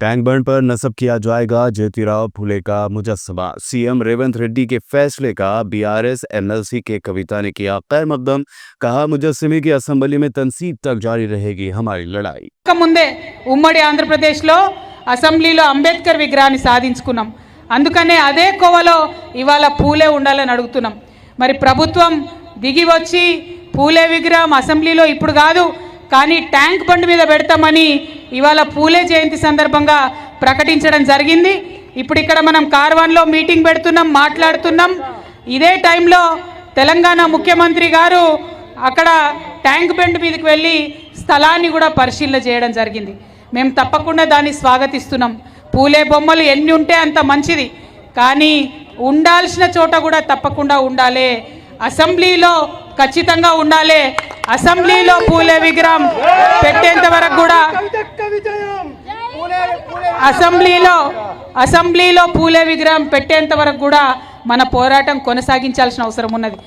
Tank बंड पर नस्ब किया जाएगा ज्योतिराव फूले का मुजस्समा। सीएम रेवंत रेड्डी के फैसले का बीआरएस एमएलसी के कविता ने किया खैर मकदम। कहा मुजस्समे की असेंबली में तनसीब तक जारी रहेगी हमारी लड़ाई। ముందే ఉమ్మడి ఆంధ్రప్రదేశ్లో అసెంబ్లీలో అంబేద్కర్ విగ్రహాన్ని సాధించుకున్నాం. అందుకనే అదే కోవలో ఇవాళ పూలే ఉండాలని అడుగుతున్నాం. మరి ప్రభుత్వం దిగి వచ్చి పూలే విగ్రహం అసెంబ్లీలో ఇప్పుడు కాదు కానీ ట్యాంక్ బండ్ మీద పెడతామని ఇవాళ పూలే జయంతి సందర్భంగా ప్రకటించడం జరిగింది. ఇప్పుడు ఇక్కడ మనం కార్వాన్లో మీటింగ్ పెడుతున్నాం, మాట్లాడుతున్నాం. ఇదే టైంలో తెలంగాణ ముఖ్యమంత్రి గారు అక్కడ ట్యాంక్ బండ్ మీదకి వెళ్ళి స్థలాన్ని కూడా పరిశీలన చేయడం జరిగింది. మేము తప్పకుండా దాన్ని స్వాగతిస్తున్నాం. పూలే బొమ్మలు ఎన్ని ఉంటే అంత మంచిది, కానీ ఉండాల్సిన చోట కూడా తప్పకుండా ఉండాలి. అసెంబ్లీలో ఖచ్చితంగా ఉండాలి. అసెంబ్లీలో పూలే విగ్రహం పెట్టేంత వరకు కూడా అసెంబ్లీలో పూలే విగ్రహం పెట్టేంత వరకు కూడా మన పోరాటం కొనసాగించాల్సిన అవసరం ఉన్నది.